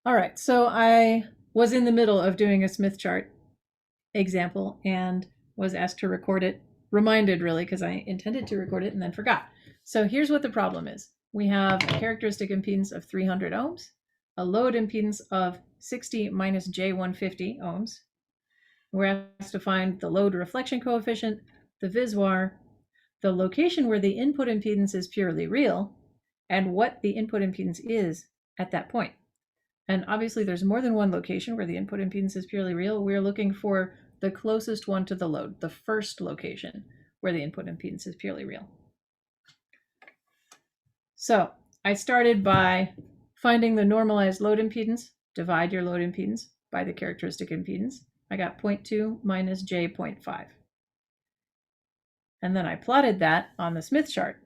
All right, so I was in the middle of doing a Smith chart example and was asked to record it, reminded really, because I intended to record it and then forgot. So here's what the problem is. We have a characteristic impedance of 300 ohms, a load impedance of 60 minus J150 ohms. We're asked to find the load reflection coefficient, the VISWAR, the location where the input impedance is purely real, and what the input impedance is at that point. And obviously there's more than one location where the input impedance is purely real. We're looking for the closest one to the load, the first location where the input impedance is purely real. So I started by finding the normalized load impedance. Divide your load impedance by the characteristic impedance. I got 0.2 minus J 0.5. And then I plotted that on the Smith chart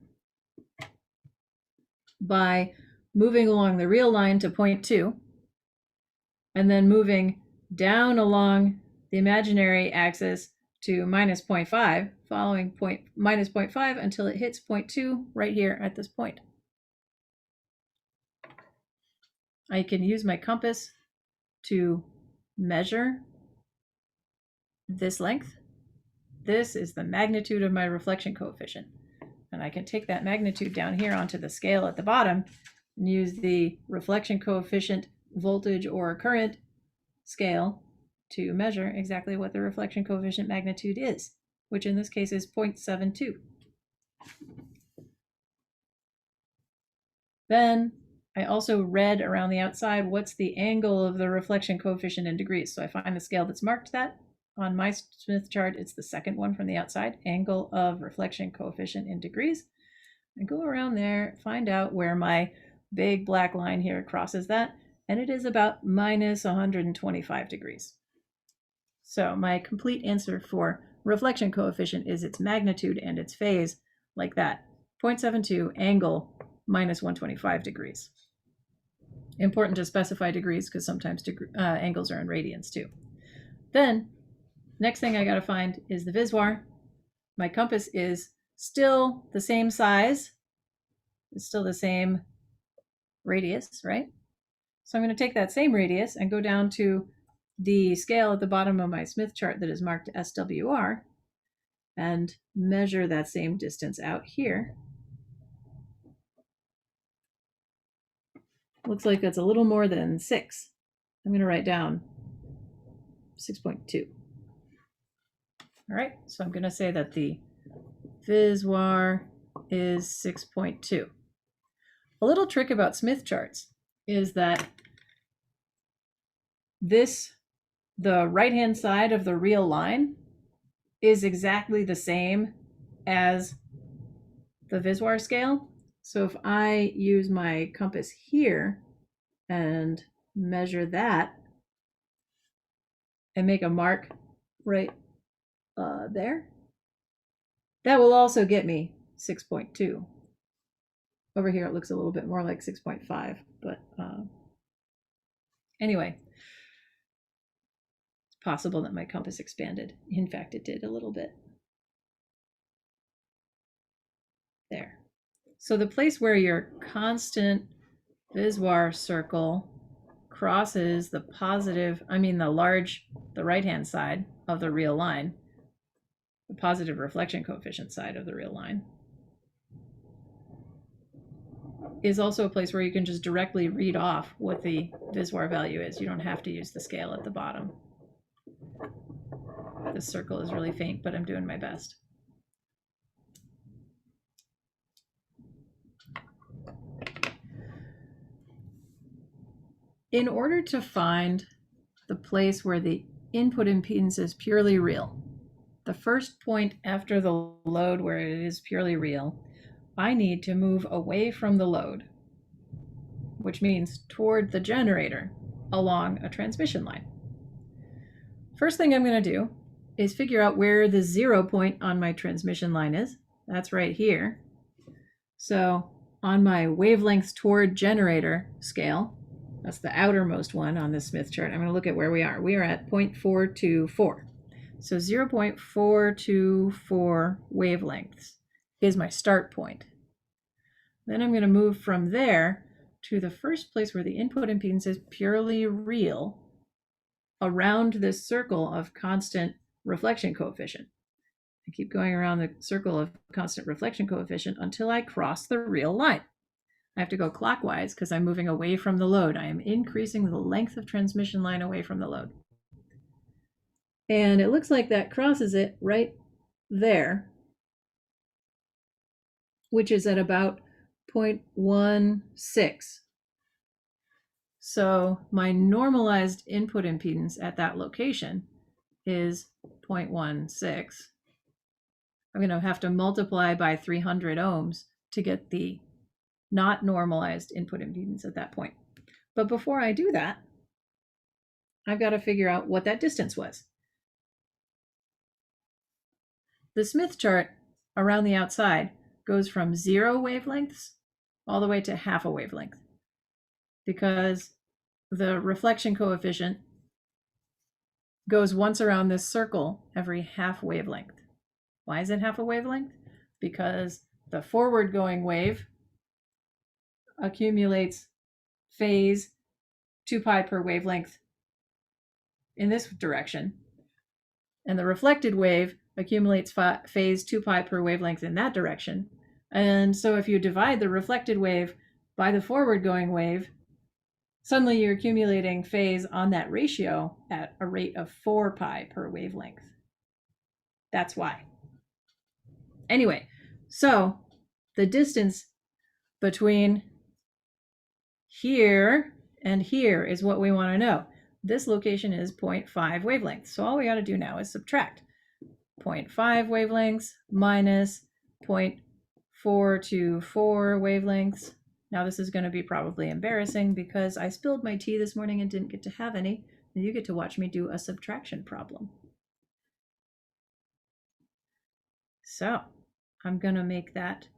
by moving along the real line to 0.2 and then moving down along the imaginary axis to minus 0.5, following minus 0.5 until it hits 0.2 right here at this point. I can use my compass to measure this length. This is the magnitude of my reflection coefficient. And I can take that magnitude down here onto the scale at the bottom and use the reflection coefficient voltage or current scale to measure exactly what the reflection coefficient magnitude is, which in this case is 0.72. Then I also read around the outside what's the angle of the reflection coefficient in degrees. So I find the scale that's marked that. On my Smith chart, it's the second one from the outside, angle of reflection coefficient in degrees. I go around there, find out where my big black line here crosses that, and it is about minus 125 degrees. So my complete answer for reflection coefficient is its magnitude and its phase, like that, 0.72 angle minus 125 degrees. Important to specify degrees because sometimes angles are in radians too. Then, next thing I got to find is the VISWAR. My compass is still the same size. It's still the same radius, right? So I'm going to take that same radius and go down to the scale at the bottom of my Smith chart that is marked SWR and measure that same distance out here. Looks like that's a little more than 6. I'm going to write down 6.2. All right, so I'm going to say that the VISWAR is 6.2. A little trick about Smith charts is that the right-hand side of the real line is exactly the same as the VISWAR scale. So if I use my compass here and measure that and make a mark right there, that will also get me 6.2. Over here it looks a little bit more like 6.5, but anyway, it's possible that my compass expanded. In fact, it did a little bit. There. So the place where your constant VISWAR circle crosses the positive, the right-hand side of the real line, the positive reflection coefficient side of the real line, is also a place where you can just directly read off what the VISWAR value is. You don't have to use the scale at the bottom. This circle is really faint, but I'm doing my best. In order to find the place where the input impedance is purely real, the first point after the load where it is purely real, I need to move away from the load, which means toward the generator along a transmission line. First thing I'm going to do is figure out where the 0 point on my transmission line is. That's right here. So on my wavelengths toward generator scale, that's the outermost one on the Smith chart, I'm going to look at where we are. We are at 0.424. So 0.424 wavelengths is my start point. Then I'm going to move from there to the first place where the input impedance is purely real around this circle of constant reflection coefficient. I keep going around the circle of constant reflection coefficient until I cross the real line. I have to go clockwise because I'm moving away from the load. I am increasing the length of transmission line away from the load. And it looks like that crosses it right there, which is at about 0.16. So my normalized input impedance at that location is 0.16. I'm going to have to multiply by 300 ohms to get the not normalized input impedance at that point. But before I do that, I've got to figure out what that distance was. The Smith chart around the outside goes from 0 wavelengths all the way to half a wavelength because the reflection coefficient goes once around this circle every half wavelength. Why is it half a wavelength? Because the forward going wave accumulates phase 2 pi per wavelength in this direction, and the reflected wave accumulates phase 2 pi per wavelength in that direction. And so if you divide the reflected wave by the forward going wave, suddenly you're accumulating phase on that ratio at a rate of 4 pi per wavelength. That's why. Anyway, so the distance between here and here is what we want to know. This location is 0.5 wavelengths. So all we got to do now is subtract 0.5 wavelengths minus 0.424 wavelengths. Now this is going to be probably embarrassing because I spilled my tea this morning and didn't get to have any. And you get to watch me do a subtraction problem. So I'm going to make that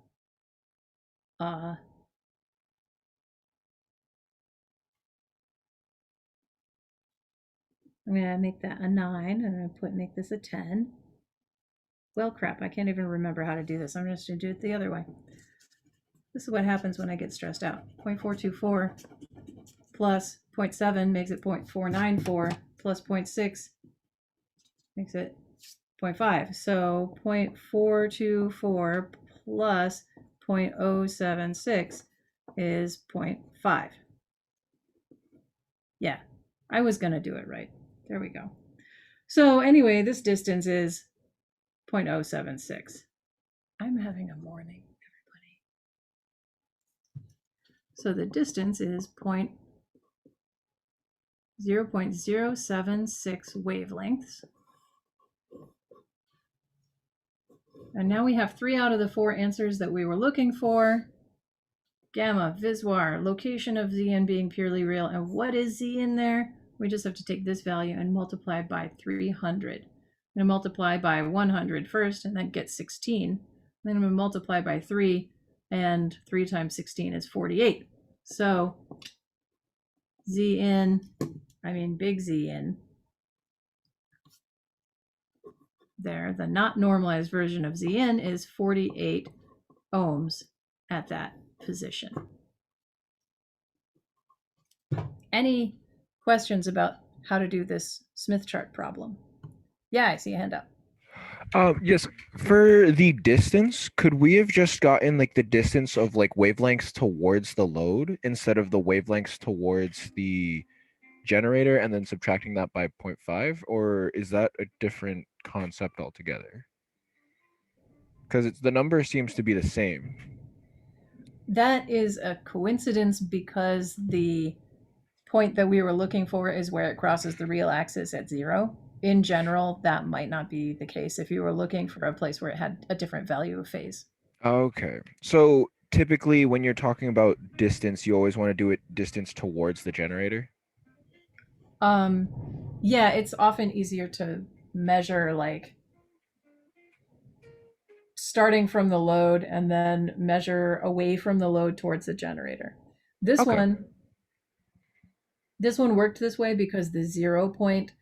I'm going to make that a 9, and I'm going to make this a 10. Well, crap, I can't even remember how to do this. I'm just going to do it the other way. This is what happens when I get stressed out. 0.424 plus 0.7 makes it 0.494 plus 0.6 makes it 0.5. So 0.424 plus 0.076 is 0.5. Yeah, I was going to do it right. There we go. So anyway, this distance is 0.076. I'm having a morning, everybody. So the distance is 0.076 wavelengths. And now we have 3 out of the 4 answers that we were looking for. Gamma, Viswar, location of Zn being purely real. And what is Z in there? We just have to take this value and multiply by 300. I'm going to multiply by 100 first and then get 16. Then I'm going to multiply by 3, and 3 times 16 is 48. So big Zn, there, the not normalized version of Zn is 48 ohms at that position. Any questions about how to do this Smith chart problem? Yeah, I see a hand up. Yes, for the distance, could we have just gotten like the distance of like wavelengths towards the load instead of the wavelengths towards the generator and then subtracting that by 0.5, or is that a different concept altogether? Because the number seems to be the same. That is a coincidence because the point that we were looking for is where it crosses the real axis at 0. In general, that might not be the case if you were looking for a place where it had a different value of phase. Okay. So typically when you're talking about distance, you always want to do it distance towards the generator? Yeah, it's often easier to measure like starting from the load and then measure away from the load towards the generator. This one worked this way because the 0 point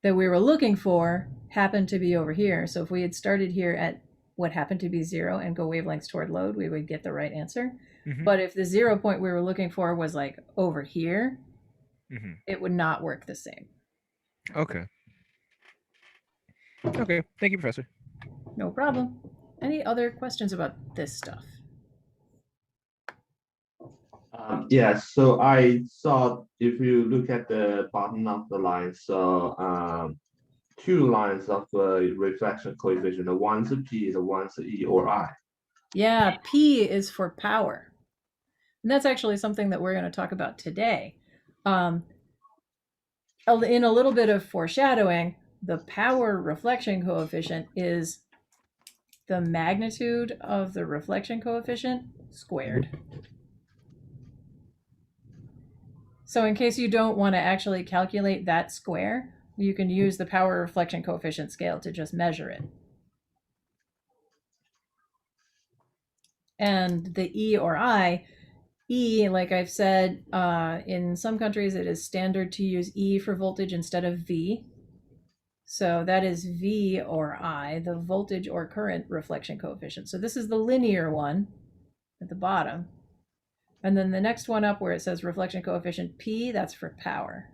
that we were looking for happened to be over here. So if we had started here at would happen to be 0 and go wavelengths toward load, we would get the right answer. Mhm. But if the 0 point we were looking for was like over here, it would not work the same. Okay. Okay. Thank you, Professor. No problem. Any other questions about this stuff? Yeah, so I saw if you look at the bottom of the line, so two lines of reflection coefficient, one's P, the one's E or I. Yeah, P is for power. And that's actually something that we're going to talk about today. In a little bit of foreshadowing, the power reflection coefficient is the magnitude of the reflection coefficient squared. So in case you don't want to actually calculate that square, you can use the power reflection coefficient scale to just measure it. And the E or I, E, like I've said, in some countries it is standard to use E for voltage instead of V. So that is V or I, the voltage or current reflection coefficient. So this is the linear one at the bottom. And then the next one up where it says reflection coefficient P, that's for power.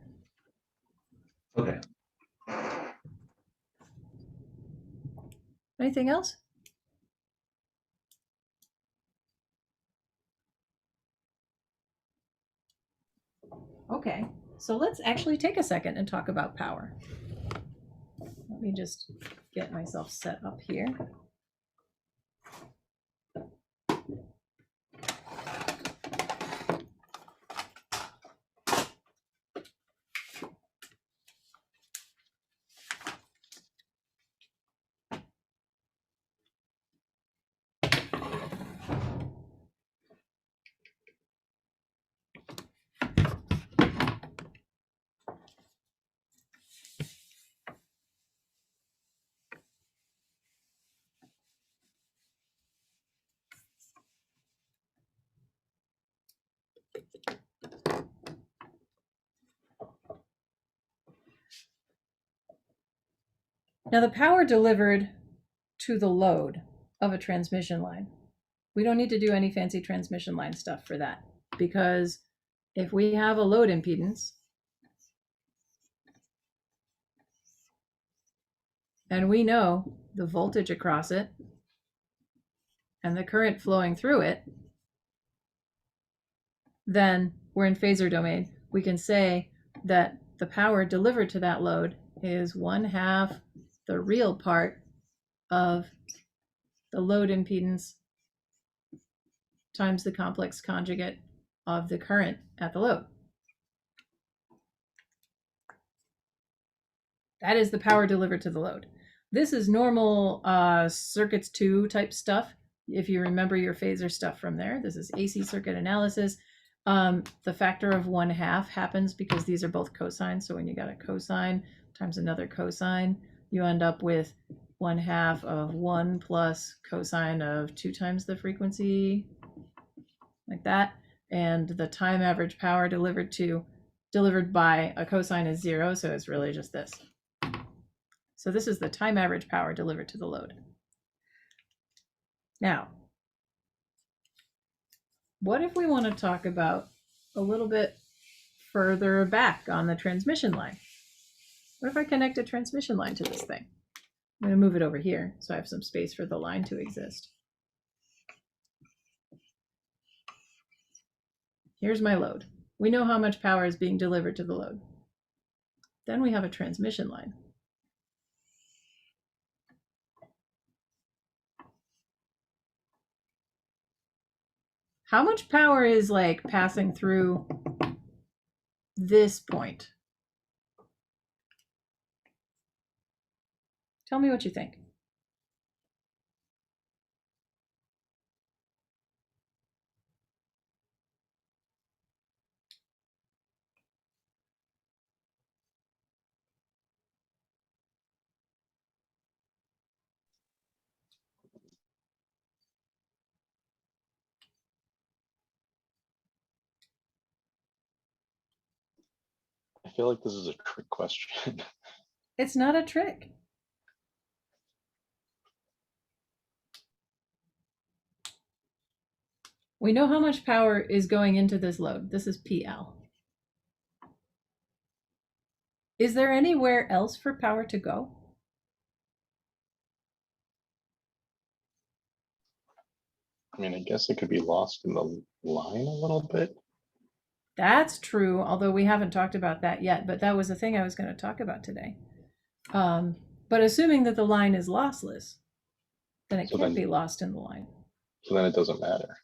Okay. Anything else? Okay, so let's actually take a second and talk about power. Let me just get myself set up here. Now the power delivered to the load of a transmission line, we don't need to do any fancy transmission line stuff for that, because if we have a load impedance and we know the voltage across it and the current flowing through it, then we're in phasor domain. We can say that the power delivered to that load is 1/2 the real part of the load impedance times the complex conjugate of the current at the load. That is the power delivered to the load. This is normal circuits 2 type stuff. If you remember your phasor stuff from there, this is AC circuit analysis. The factor of 1/2 happens because these are both cosines. So when you got a cosine times another cosine, you end up with 1/2 of 1 plus cosine of 2 times the frequency, like that. And the time average power delivered by a cosine is 0, so it's really just this. So this is the time average power delivered to the load. Now, what if we want to talk about a little bit further back on the transmission line? What if I connect a transmission line to this thing? I'm going to move it over here so I have some space for the line to exist. Here's my load. We know how much power is being delivered to the load. Then we have a transmission line. How much power is like passing through this point? Tell me what you think. I feel like this is a trick question. It's not a trick. We know how much power is going into this load. This is PL. Is there anywhere else for power to go? I mean, I guess it could be lost in the line a little bit. That's true, although we haven't talked about that yet, but that was the thing I was going to talk about today. But assuming that the line is lossless, then it can't be lost in the line. So then it doesn't matter.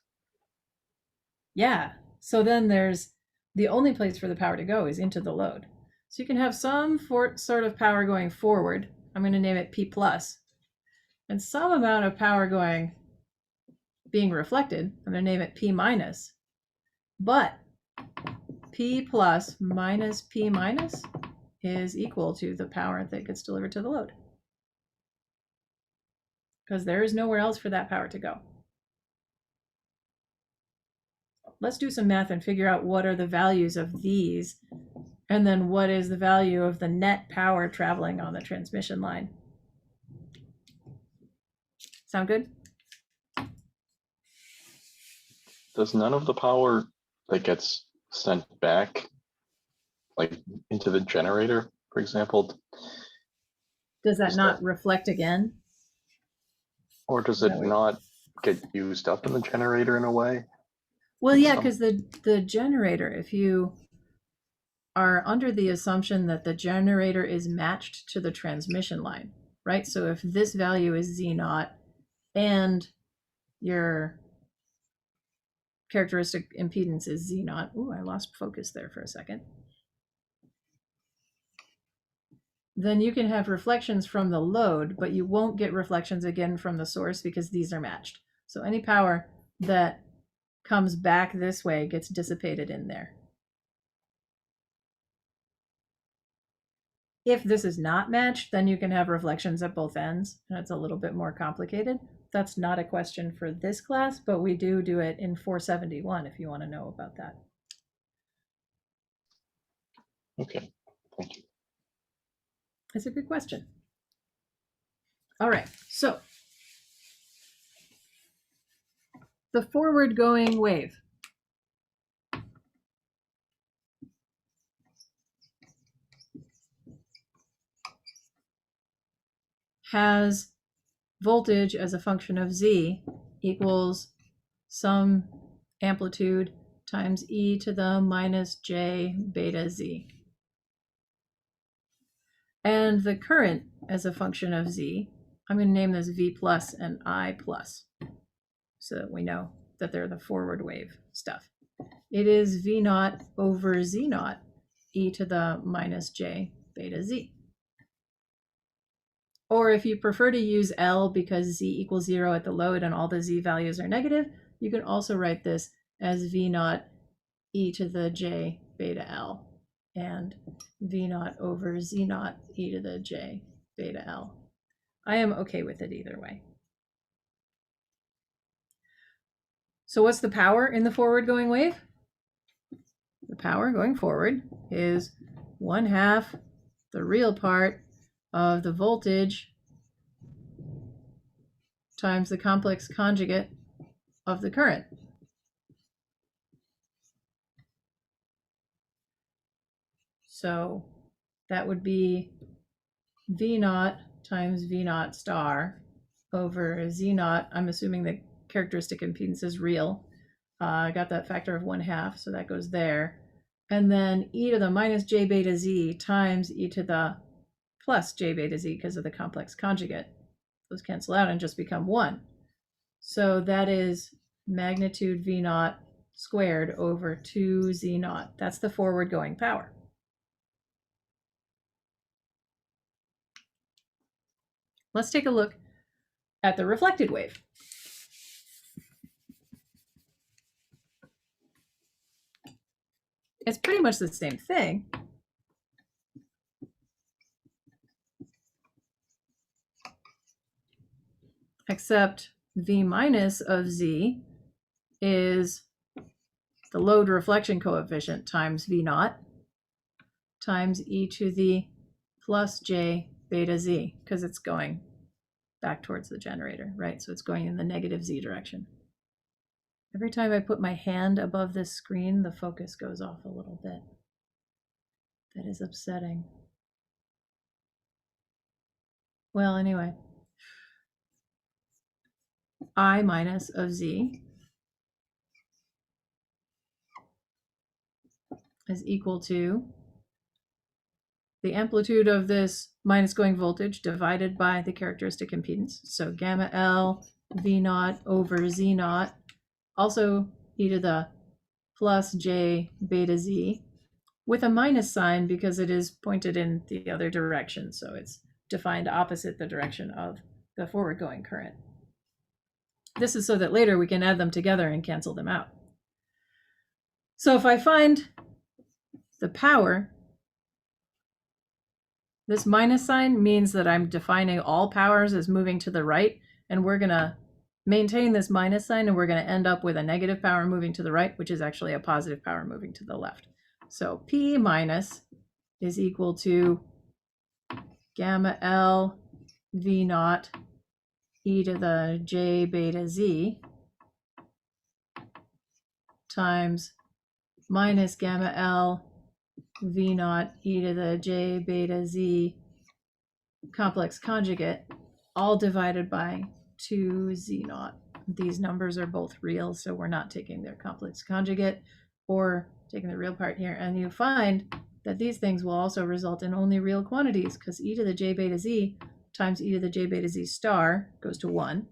Yeah, so then there's the only place for the power to go is into the load. So you can have some sort of power going forward. I'm going to name it P plus, and some amount of power being reflected. I'm going to name it P minus. But P plus minus P minus is equal to the power that gets delivered to the load, because there is nowhere else for that power to go. Let's do some math and figure out what are the values of these, and then what is the value of the net power traveling on the transmission line. Sound good? Does none of the power that gets sent back, like into the generator, for example, Does that not reflect again? or does it not get used up in the generator in a way? Well, yeah, because the generator, if you are under the assumption that the generator is matched to the transmission line, right? So if this value is Z naught and your characteristic impedance is Z naught. Ooh, I lost focus there for a second. Then you can have reflections from the load, but you won't get reflections again from the source because these are matched. So any power that comes back this way gets dissipated in there. If this is not matched, then you can have reflections at both ends, and it's a little bit more complicated. That's not a question for this class, but we do it in 471 if you want to know about that. Okay, thank you. It's a good question. All right, so the forward going wave. Has voltage as a function of Z equals some amplitude times e to the minus j beta Z. And the current as a function of Z, I'm going to name this V plus and I plus, so that we know that they're the forward wave stuff. It is V naught over Z naught e to the minus j beta Z. Or if you prefer to use L because Z equals 0 at the load and all the Z values are negative, you can also write this as V naught e to the j beta L and V naught over Z naught e to the j beta L. I am okay with it either way. So what's the power in the forward going wave? The power going forward is 1/2 the real part of the voltage times the complex conjugate of the current. So that would be V naught times V naught star over Z naught. I'm assuming the characteristic impedance is real. I got that factor of 1/2, so that goes there. And then e to the minus j beta Z times e to the plus j beta Z because of the complex conjugate. Those cancel out and just become 1. So that is magnitude V naught squared over 2 Z naught. That's the forward going power. Let's take a look at the reflected wave. It's pretty much the same thing. Except V minus of Z is the load reflection coefficient times V naught times e to the plus j beta Z, because it's going back towards the generator, right? So it's going in the negative Z direction. Every time I put my hand above this screen, the focus goes off a little bit. That is upsetting. Well, anyway, I minus of Z is equal to the amplitude of this minus going voltage divided by the characteristic impedance. So gamma L V naught over Z naught, also e to the plus J beta Z, with a minus sign because it is pointed in the other direction. So it's defined opposite the direction of the forward going current. This is so that later we can add them together and cancel them out. So if I find the power, this minus sign means that I'm defining all powers as moving to the right, and we're going to maintain this minus sign, and we're going to end up with a negative power moving to the right, which is actually a positive power moving to the left. So P minus is equal to gamma L V naught e to the J beta Z times minus gamma L V naught e to the J beta Z complex conjugate, all divided by 2 Z naught. These numbers are both real, so we're not taking their complex conjugate or taking the real part here. And you find that these things will also result in only real quantities, because e to the J beta Z times e to the J beta Z star goes to 1.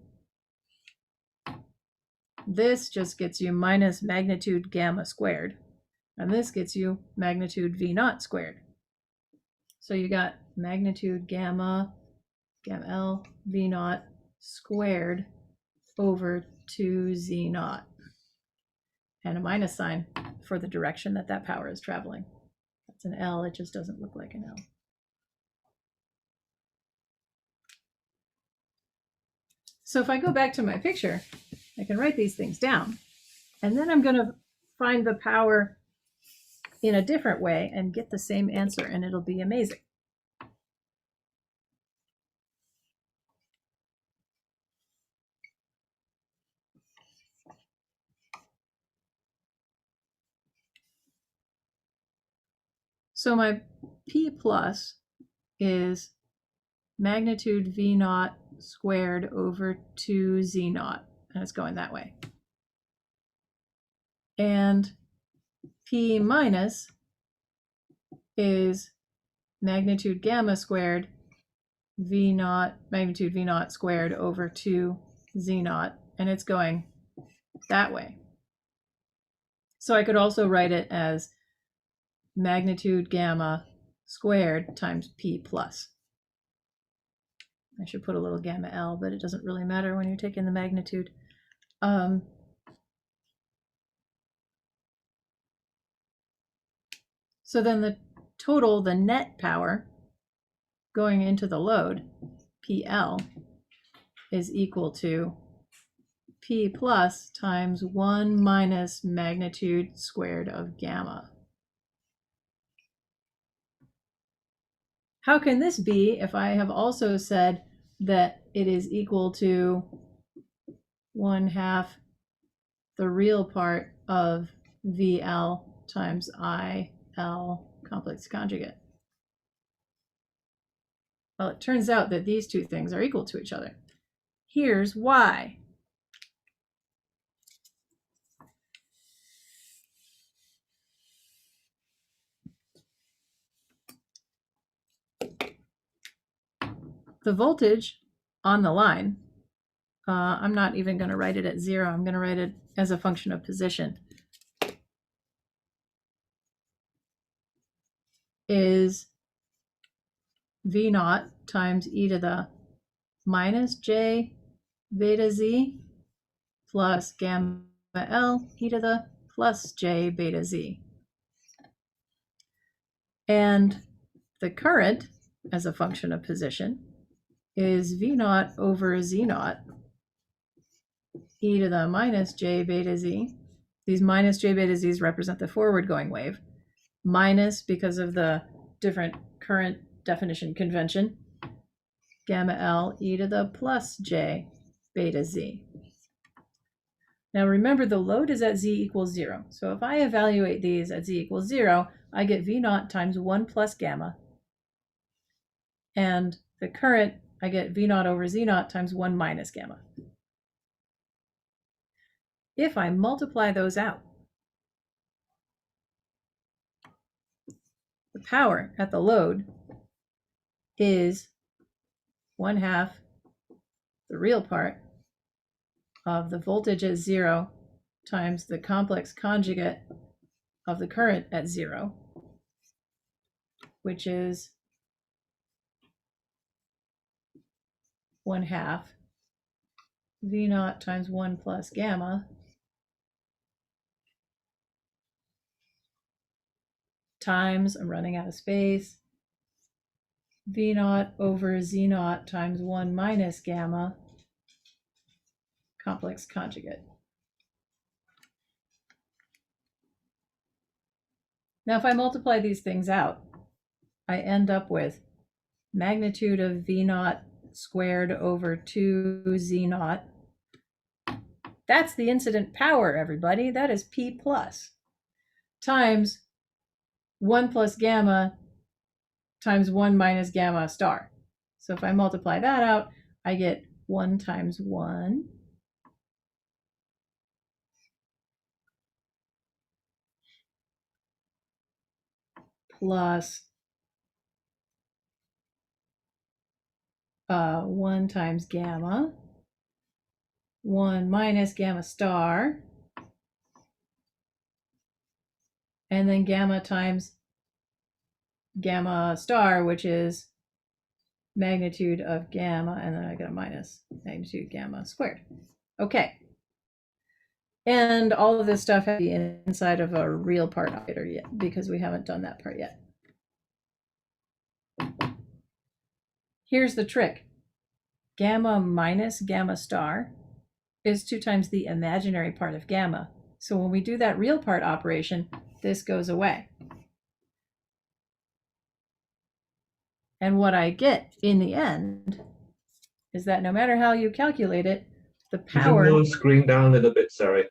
This just gets you minus magnitude gamma squared. And this gets you magnitude V naught squared. So you got magnitude gamma L V naught squared over 2 Z naught. And a minus sign for the direction that that power is traveling. That's an L, it just doesn't look like an L. So if I go back to my picture, I can write these things down. And then I'm going to find the power in a different way and get the same answer, and it'll be amazing. So my P plus is magnitude V naught squared over 2 Z naught, and it's going that way. And P minus is magnitude gamma squared V naught, magnitude V naught squared over 2 Z naught, and it's going that way. So I could also write it as magnitude gamma squared times P plus. I should put a little gamma L, but it doesn't really matter when you're taking the magnitude. So then the total, the net power going into the load, PL, is equal to P plus times 1 minus magnitude squared of gamma. How can this be if I have also said that it is equal to 1/2 the real part of VL times IL complex conjugate? Well, it turns out that these two things are equal to each other. Here's why. The voltage on the line, I'm not even going to write it at 0. I'm going to write it as a function of position, is V naught times e to the minus J beta Z plus gamma L e to the plus J beta Z. And the current as a function of position is V naught over Z naught e to the minus J beta Z. These minus J beta Z's represent the forward going wave, minus because of the different current definition convention, gamma L e to the plus J beta Z. Now remember, the load is at z equals 0. So if I evaluate these at z equals 0, I get V naught times 1 plus gamma. And the current, I get V naught over Z naught times 1 minus gamma. If I multiply those out, the power at the load is 1/2 the real part of the voltage at 0 times the complex conjugate of the current at 0, which is 1/2 V naught times 1 plus gamma times, I'm running out of space, V naught over Z naught times 1 minus gamma complex conjugate. Now, if I multiply these things out, I end up with magnitude of V naught squared over 2 Z naught. That's the incident power, everybody. That is P plus times 1 plus gamma times 1 minus gamma star. So if I multiply that out, I get 1 times 1 plus 1 times gamma, 1 minus gamma star, and then gamma times gamma star, which is magnitude of gamma, and then I get a minus magnitude gamma squared. Okay. And all of this stuff has to be inside of a real part operator yet, because we haven't done that part yet. Here's the trick. Gamma minus gamma star is 2 times the imaginary part of gamma. So when we do that real part operation, this goes away. And what I get in the end is that no matter how you calculate it, the power... You can move screen down a little bit, sorry.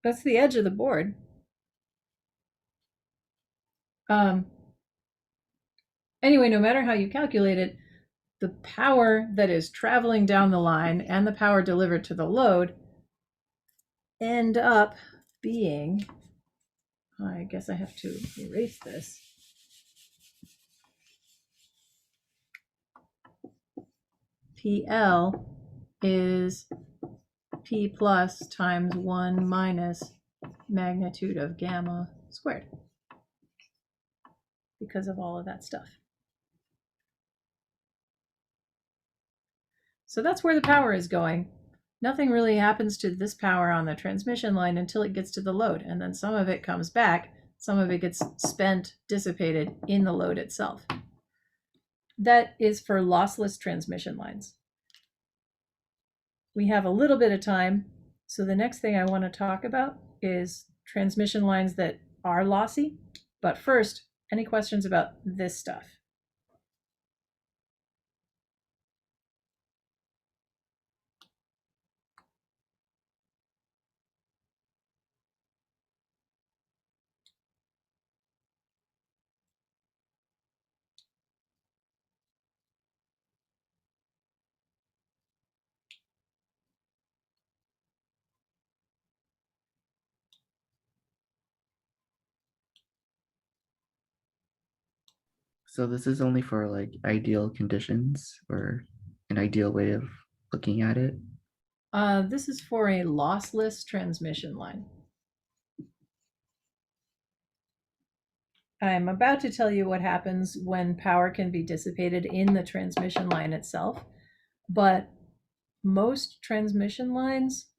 That's the edge of the board. Anyway, no matter how you calculate it, the power that is traveling down the line and the power delivered to the load end up being, I guess I have to erase this. PL is P plus times 1 minus magnitude of gamma squared, because of all of that stuff. So that's where the power is going. Nothing really happens to this power on the transmission line until it gets to the load, and then some of it comes back, some of it gets spent, dissipated in the load itself. That is for lossless transmission lines. We have a little bit of time, so the next thing I want to talk about is transmission lines that are lossy. But first, any questions about this stuff? So this is only for like ideal conditions or an ideal way of looking at it. This is for a lossless transmission line. I'm about to tell you what happens when power can be dissipated in the transmission line itself, but most transmission lines,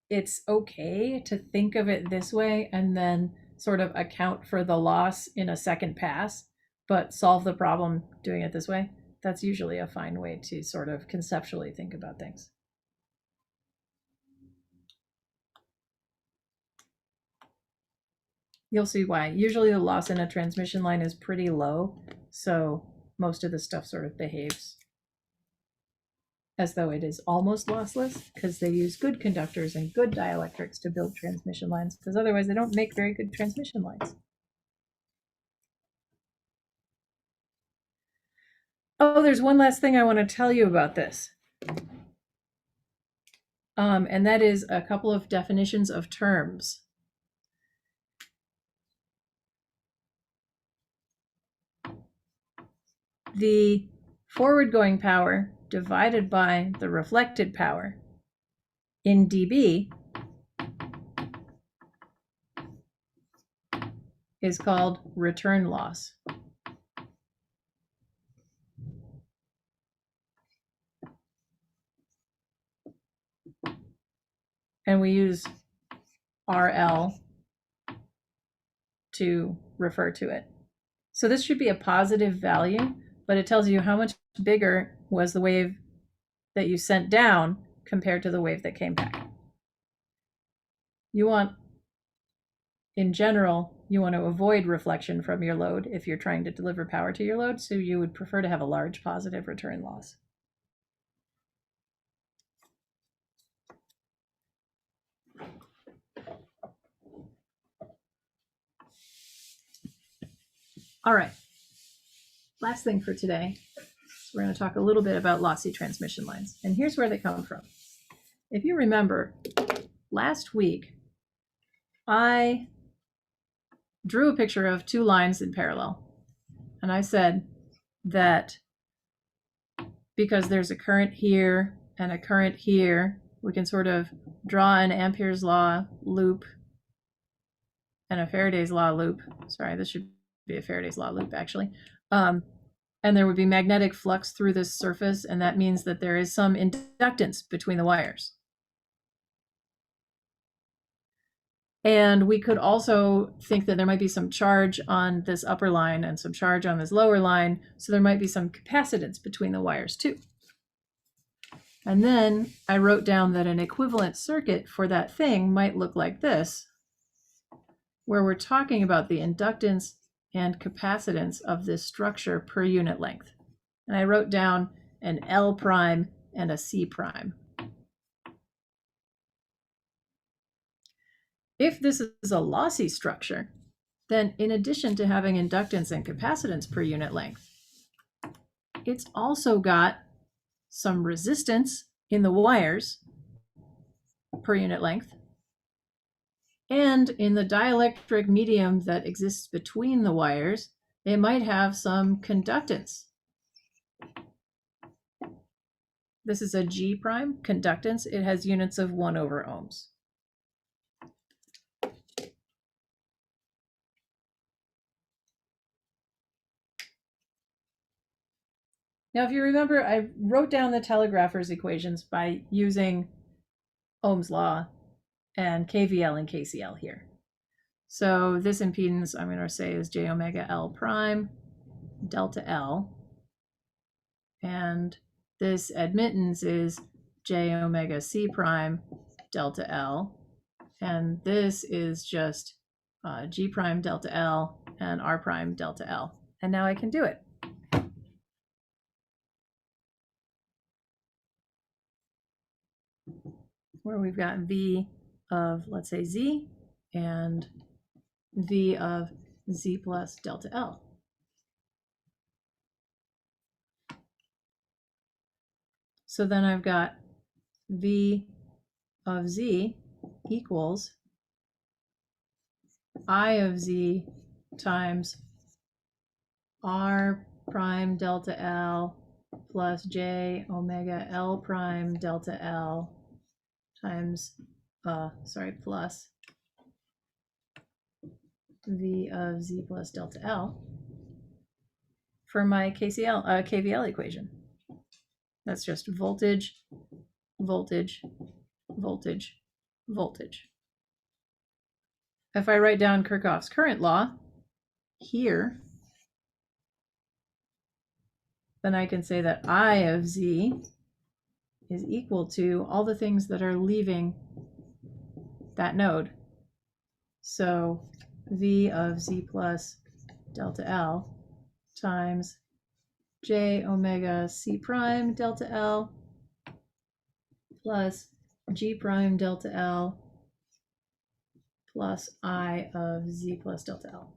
it's okay to think of it this way and then sort of account for the loss in a second pass, but solve the problem doing it this way. That's usually a fine way to sort of conceptually think about things. You'll see why. Usually the loss in a transmission line is pretty low, so most of the stuff sort of behaves as though it is almost lossless, because they use good conductors and good dielectrics to build transmission lines, because otherwise they don't make very good transmission lines. Oh, there's one last thing I want to tell you about this. And that is a couple of definitions of terms. The forward-going power divided by the reflected power in dB is called return loss. And we use RL to refer to it. So this should be a positive value, but it tells you how much bigger was the wave that you sent down compared to the wave that came back. You want, in general, you want to avoid reflection from your load if you're trying to deliver power to your load, so you would prefer to have a large positive return loss. All right, last thing for today, we're going to talk a little bit about lossy transmission lines, and here's where they come from. If you remember, last week, I drew a picture of two lines in parallel, and I said that because there's a current here and a current here, we can sort of draw an Ampere's law loop and a Faraday's law loop. Sorry, this should be a Faraday's law loop, actually. And there would be magnetic flux through this surface, and that means that there is some inductance between the wires. And we could also think that there might be some charge on this upper line and some charge on this lower line, so there might be some capacitance between the wires too. And then I wrote down that an equivalent circuit for that thing might look like this, where we're talking about the inductance and capacitance of this structure per unit length. And I wrote down an L prime and a C prime. If this is a lossy structure, then in addition to having inductance and capacitance per unit length, it's also got some resistance in the wires per unit length, and in the dielectric medium that exists between the wires, it might have some conductance. This is a G prime conductance. It has units of 1/ohms. Now, if you remember, I wrote down the telegrapher's equations by using Ohm's law and KVL and KCL here. So this impedance, I'm going to say, is J omega L prime delta L. And this admittance is J omega C prime delta L. And this is just G prime delta L and R prime delta L. And now I can do it. Where we've got V of, let's say, Z, and V of Z plus delta L. So then I've got V of Z equals I of Z times R prime delta L plus J omega L prime delta L times, plus V of Z plus delta L for my KVL equation. That's just voltage, voltage, voltage, voltage. If I write down Kirchhoff's current law here, then I can say that I of Z is equal to all the things that are leaving that node. So V of Z plus delta L times J omega C prime delta L plus G prime delta L plus I of Z plus delta L.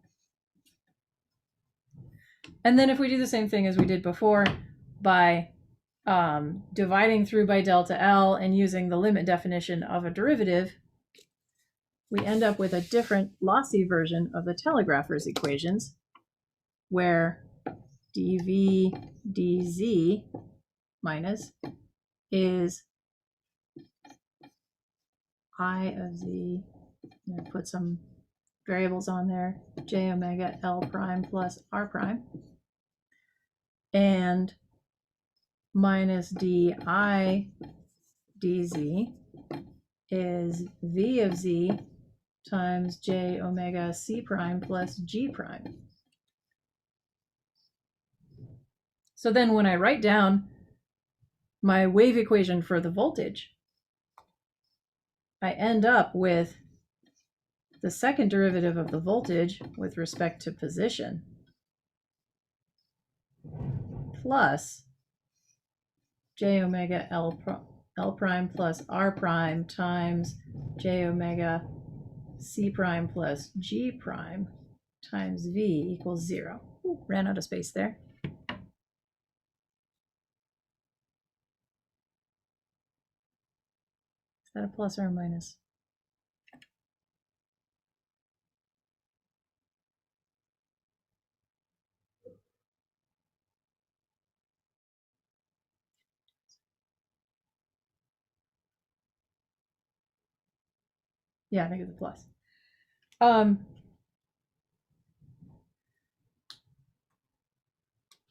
And then if we do the same thing as we did before by dividing through by delta L and using the limit definition of a derivative, we end up with a different lossy version of the telegrapher's equations, where dv dz minus is I of z, I'm gonna put some variables on there, j omega L prime plus R prime, and minus di dz is v of z times j omega C prime plus G prime. So then when I write down my wave equation for the voltage, I end up with the second derivative of the voltage with respect to position plus j omega L prime plus R prime times j omega C prime plus G prime times V equals 0. Ooh, ran out of space there. Is that a plus or a minus? Yeah, I think it's a plus.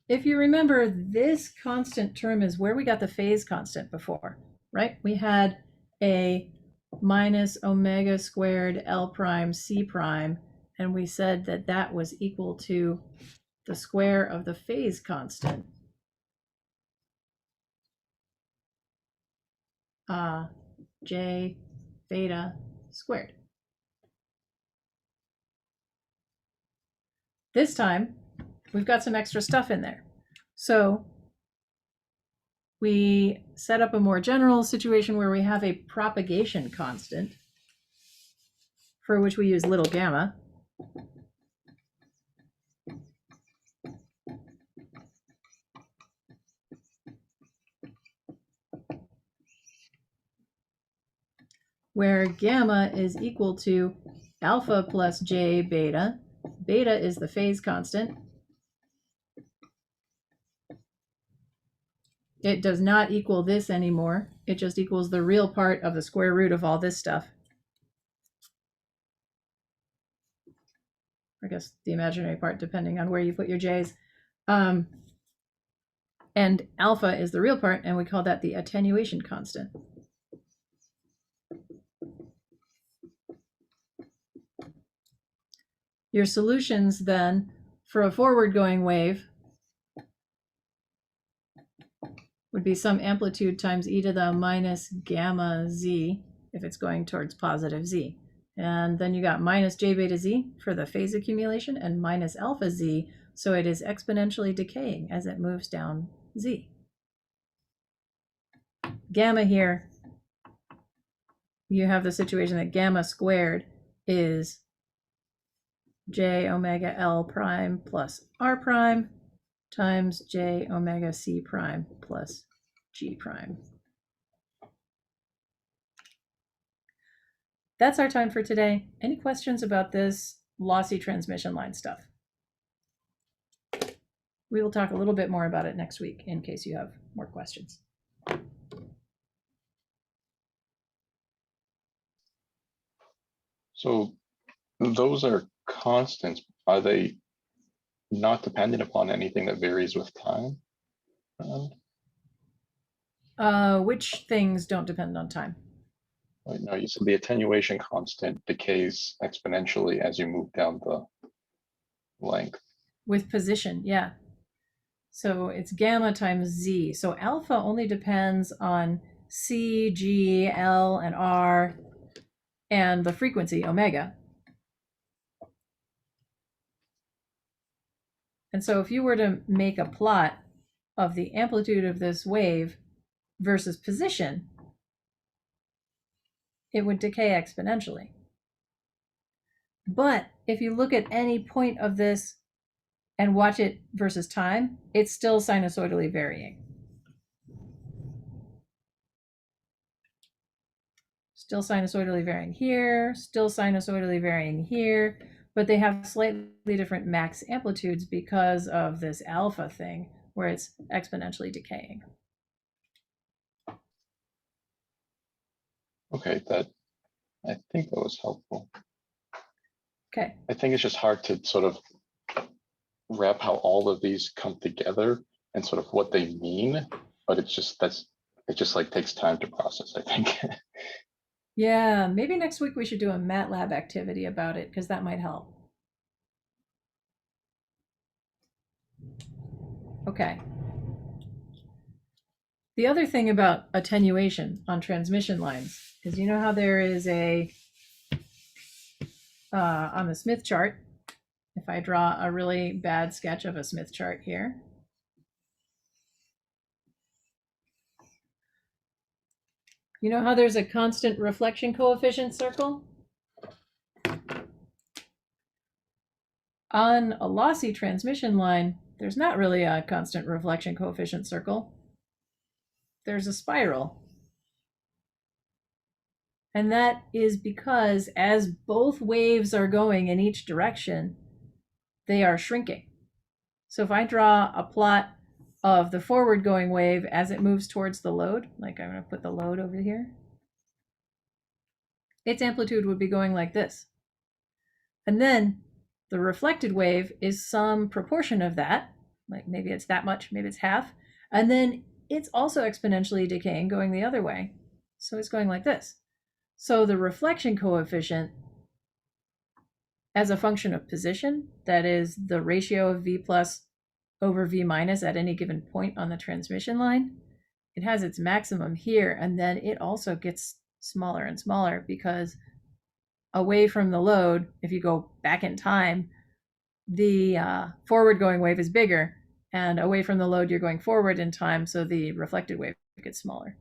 If you remember, this constant term is where we got the phase constant before, right? We had a minus omega squared L prime C prime, and we said that that was equal to the square of the phase constant, J beta squared. This time, we've got some extra stuff in there. So we set up a more general situation where we have a propagation constant for which we use little gamma. Where gamma is equal to alpha plus j beta. Beta is the phase constant. It does not equal this anymore. It just equals the real part of the square root of all this stuff. I guess the imaginary part, depending on where you put your j's. And alpha is the real part, and we call that the attenuation constant. Your solutions then for a forward-going wave would be some amplitude times e to the minus gamma z if it's going towards positive z. And then you got minus j beta z for the phase accumulation and minus alpha z, so it is exponentially decaying as it moves down z. Gamma here, you have the situation that gamma squared is j omega L prime plus R prime times j omega C prime plus G prime. That's our time for today. Any questions about this lossy transmission line stuff? We will talk a little bit more about it next week in case you have more questions. So those are constants. Are they not dependent upon anything that varies with time? Which things don't depend on time? Right, no, you said the attenuation constant decays exponentially as you move down the length. With position, yeah. So it's gamma times z. So alpha only depends on C, G, L, and R, and the frequency, omega. And so if you were to make a plot of the amplitude of this wave versus position, it would decay exponentially. But if you look at any point of this and watch it versus time, it's still sinusoidally varying. Still sinusoidally varying here, still sinusoidally varying here, but they have slightly different max amplitudes because of this alpha thing where it's exponentially decaying. Okay, I think that was helpful. Okay. I think it's just hard to sort of wrap how all of these come together and sort of what they mean, but it just like takes time to process, I think. Yeah, maybe next week we should do a MATLAB activity about it because that might help. Okay. The other thing about attenuation on transmission lines is, you know how there is a, on the Smith chart, if I draw a really bad sketch of a Smith chart here, you know how there's a constant reflection coefficient circle? On a lossy transmission line, there's not really a constant reflection coefficient circle. There's a spiral. And that is because as both waves are going in each direction, they are shrinking. So if I draw a plot of the forward going wave as it moves towards the load, like I'm going to put the load over here, its amplitude would be going like this. And then the reflected wave is some proportion of that, like maybe it's that much, maybe it's half, and then it's also exponentially decaying going the other way. So it's going like this. So the reflection coefficient as a function of position, that is the ratio of V plus over V minus at any given point on the transmission line, it has its maximum here, and then it also gets smaller and smaller because away from the load, if you go back in time, the forward going wave is bigger, and away from the load, you're going forward in time, so the reflected wave gets smaller.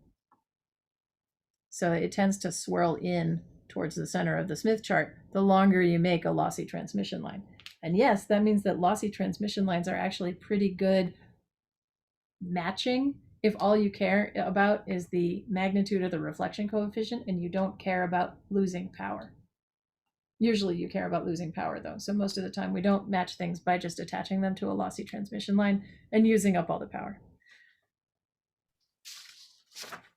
So it tends to swirl in towards the center of the Smith chart the longer you make a lossy transmission line. And yes, that means that lossy transmission lines are actually pretty good matching if all you care about is the magnitude of the reflection coefficient and you don't care about losing power. Usually you care about losing power though, so most of the time we don't match things by just attaching them to a lossy transmission line and using up all the power.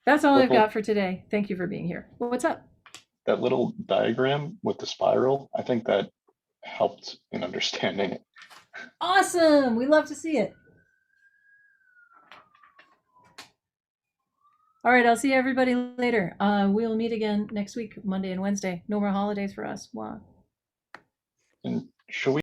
That's all I've got for today. Thank you for being here. What's up? That little diagram with the spiral, I think that helped in understanding it. Awesome! We love to see it. All right, I'll see everybody later. We'll meet again next week, Monday and Wednesday. No more holidays for us. Wow. And should we